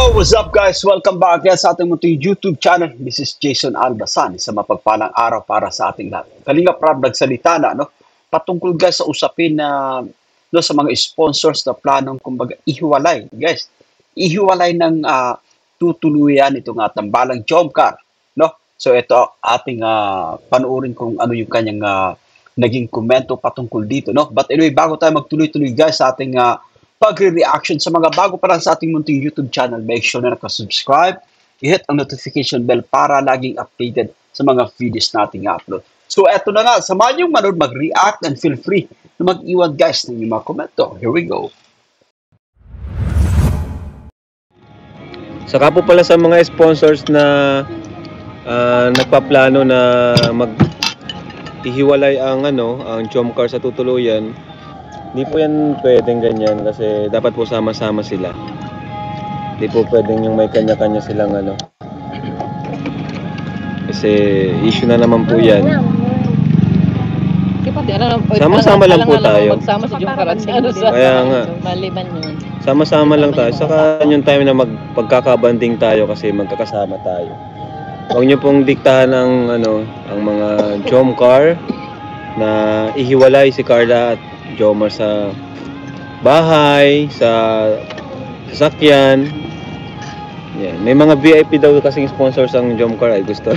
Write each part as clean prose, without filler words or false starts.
What's up guys? Welcome back again sa ating munting YouTube channel. This is Jason Albasan, isang mapagpalang araw para sa ating lahat. Kalinga Prab nagsalita na, no? Patungkol guys sa usapin na sa mga sponsors na planong kumbaga ihiwalay, guys. Ihiwalay ng tutuluyan itong tambalang job car, no? So ito ating panoorin kung ano yung kanyang naging komento patungkol dito, no? But anyway, bago tayo magtuloy-tuloy guys sa ating pagre-reaction sa mga bago pa lang sa ating munting YouTube channel, make sure na nakasubscribe, i-hit ang notification bell para laging updated sa mga videos nating upload. So eto na nga, samahan niyong manood, mag-react and feel free na mag-iwan guys ng mga komento. Here we go. Saka po pala sa mga sponsors na nagpaplano na ihiwalay ang ang Jomcar sa tutuluyan, hindi po yan pwedeng ganyan kasi dapat po sama-sama sila. Hindi po pwedeng yung may kanya-kanya silang kasi issue na naman po yan. Sama-sama lang po tayo. Magsama si Jomcar at sa Kaya nga, maliban yun. sama-sama lang tayo. Saka yung time na magkakabanding tayo kasi magkakasama tayo. Huwag niyo pong diktahan ang mga Jomcar na ihiwalay si Carla at Jomar sa bahay, sa sasakyan. Yan. May mga VIP daw kasing sponsors ang Jomcar ay gusto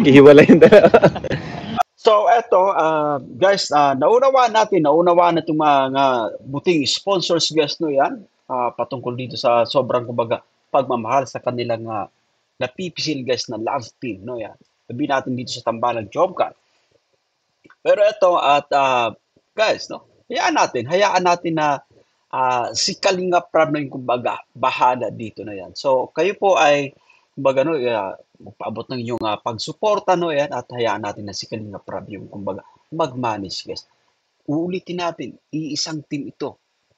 ihiwalay yung dalawa. So eto, guys, naunawaan natin itong mga buting sponsors guys, no yan, patungkol dito sa sobrang kumbaga pagmamahal sa kanilang napipisil guys na love team, no yan. Sabihin natin dito sa tambalang Jomcar. Pero ito guys, no, hayaan natin na si Kalinga Prab na yung kumbaga bahala dito na yan. So kayo po ay kumbaga magpaabot ng inyong pagsuporta, no yan, at hayaan natin na si Kalinga Prab yung kumbaga mag-manage guys. Uulitin natin, iisang team ito.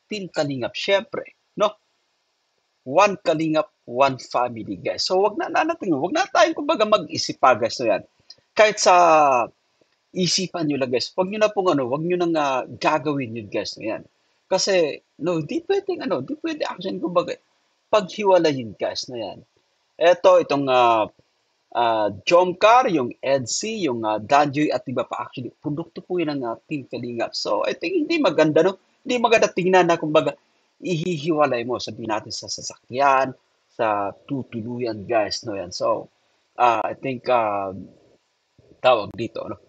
Team Kalingap, syempre, no? One Kalingap, one family guys. So wag na tayong kumbaga mag-isip pa guys, no yan. Kahit sa isipan nyo lang guys, wag nyo na pong wag nyo nang gagawin yun guys, no yan. Kasi di pwede action kumbaga paghiwalayin guys, no yan. Itong Jomcar, yung EDC, yung Danjoy at iba pa actually, produkto po yun ng Team Kalingap. So I think hindi maganda, no? Hindi maganda tingnan na kumbaga ihihiwalay mo, sabihin natin sa sasakyan, sa tutuluyan guys, no yan. So I think tawag dito, no?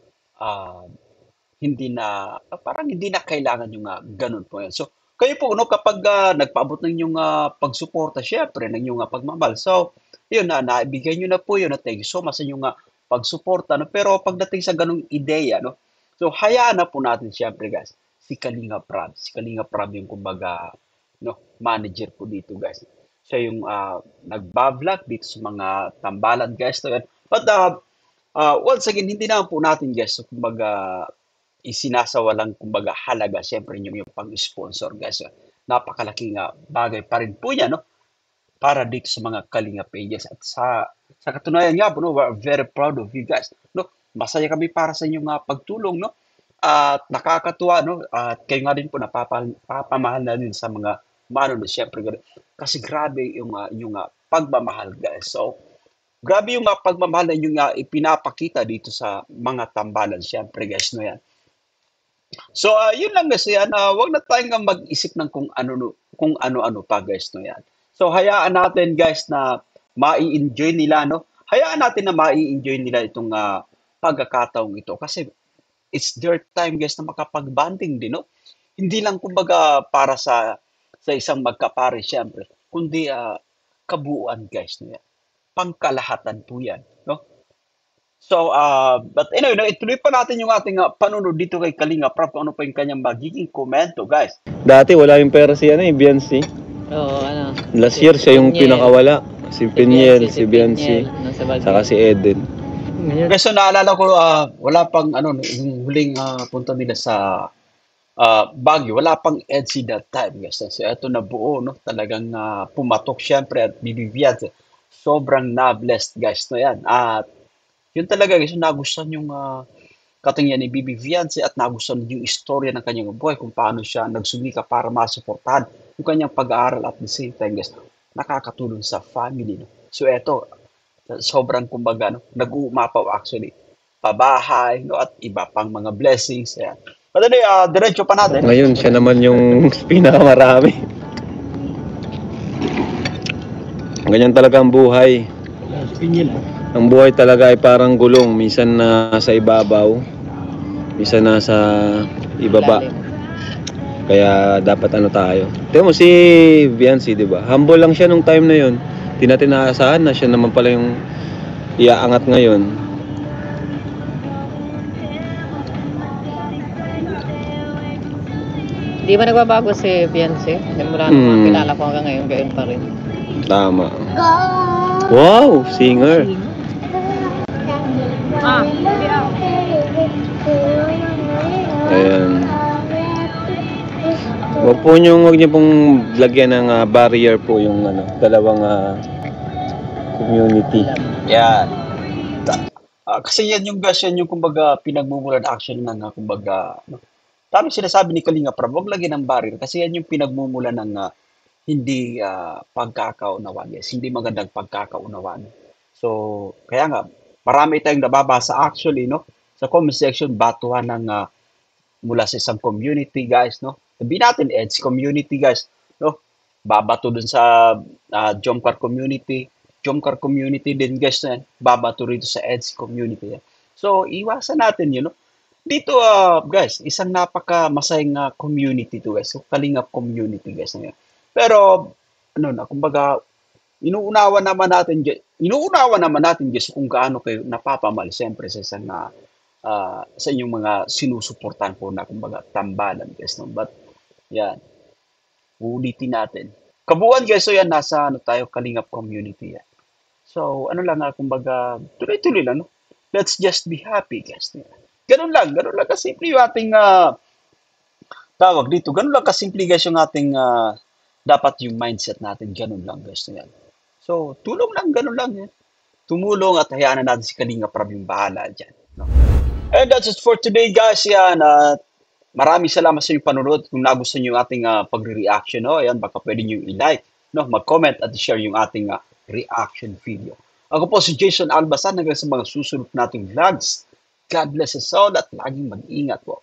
Parang hindi na kailangan yung ganun po yan. So, kayo po, no, kapag nagpaabot ng inyong pagsuporta, syempre, ng inyong pagmamahal. So, yun naibigay nyo na po yun. Thank you so much sa inyong pagsuporta. No? Pero pagdating sa ganung ideya, no, so, hayaan na po natin, syempre, guys, si Kalinga Prab. Si Kalinga Prab yung, kumbaga, no, manager po dito, guys. Siya yung nagbablog dito sa mga tambalan, guys. No? But, once again, hindi naman po natin, guys, so, kumbaga, isinasawalang kumbaga halaga siyempre yung pang-sponsor guys. Napakalaking bagay pa rin po yan, no? Para dito sa mga Kalinga pages at sa katunayan nga po, no, we're very proud of you guys, no? Masaya kami para sa inyong pagtulong, no? At nakakatuwa, no? At kayo nga din po napapamahal na din sa mga manonood siyempre kasi grabe yung pagmamahal guys. So grabe yung pagmamahal na yung ipinapakita dito sa mga tambalan siyempre guys, no yan. So, yun lang guys yan. Wag na tayong mag-isip ng kung ano-ano pa guys, no yan. So, hayaan natin guys na mai-enjoy nila, no? Hayaan natin na mai-enjoy nila itong pagkakataong ito kasi it's their time guys na makapag-banding din, no? Hindi lang kumbaga para sa isang magkapare syempre, kundi kabuuan guys, no yan. Pangkalahatan po yan, no? So, but anyway, no, ituloy pa natin yung ating panunod dito kay Kalinga Prab kung ano pa yung kanyang magiging komento, guys. Dati wala yung pera si Biancy. Oo, Last year siya yung pinakawala. Si Piniel, si Biancy, saka si Eden. Guys, so naalala ko, wala pang yung huling punta nila sa Baguio, wala pang EDC that time, guys. So, ito na buo, no? Talagang pumatok syempre at bibigyan. Sobrang na-blessed, guys, no yan. At yun talaga guys, nagustuhan yung katingin ni Bibi Viance at nagustuhan yung istorya ng kanyang buhay kung paano siya nagsumika para masuportahan yung kanyang pag-aaral at the same time guys, nakakatulong sa family, no? So eto, sobrang kumbaga, no, nag-uumapaw actually, pabahay, no, at iba pang mga blessings. Ayan. Madali, diretso pa natin. Ngayon, siya naman yung pinakamarami. Ganyan talaga ang buhay. Ang buhay talaga ay parang gulong. Minsan nasa ibabaw, minsan nasa ibaba. Lalim. Kaya dapat ano tayo. Tingnan mo si Viancy, di ba? Humble lang siya nung time na yun. Di natin naasahan na siya naman pala yung iaangat ngayon. Di ba nagbabago si Beyonce? Simula nung Hmm. kilala ko hanggang ngayon, gayon pa rin. Tama. Wow, singer. Ayan. Wag niyo pong lagyan ng barrier po yung dalawang community. Yan. Kasi yan yung guys, yan yung kumbaga pinagmumulan action ng kumbaga, no? Tama sinasabi ni Kalinga Prab, wag lagyan ng barrier kasi yan yung pinagmumulan ng hindi pagkakaunawaan, yes, hindi magandang pagkakaunawaan. So, kaya nga, marami tayong nababasa actually, no? Sa comment section, batuhan ng mula sa isang community, guys, no? Sabihin natin, EDS community, guys, no? Babato dun sa Jomcar community. Jomcar community din, guys, na yan. Babato rito sa EDS community. Yan. So, iwasan natin yun, no? Dito, guys, isang napaka-masayang community to, guys. So, Kalingap community, guys. Na yan. Pero, ano na, kumbaga, inuunawa naman natin, guys, kung gaano kayo napapamahal, siyempre, sa inyong mga sinusuportan po na, kumbaga, tambalan, guys. No? But, yan, ulitin natin. Kabuuan, guys, so yan, nasa, tayo, Kalingap community, yan. So, ano lang, kumbaga, tuloy-tuloy lang, no? Let's just be happy, guys. Ganun lang kasimple yung ating tawag dito. Ganun lang kasimple, guys, yung ating dapat yung mindset natin. Ganun lang, guys. Yan. So, tulong lang, ganun lang. Yan. Tumulong at hayaan na natin si Kalinga Prab yung bahala dyan. No? And that's it for today, guys. Yan. Maraming salamat sa inyong panunod. Kung nagustuhan nyo yung ating pagre-reaction, no? Ayan, baka pwede nyo i-like, no? Mag-comment at share yung ating reaction video. Ako po si Jason Albasan hanggang sa mga susunod nating vlogs. God bless us all at laging mag-ingat po.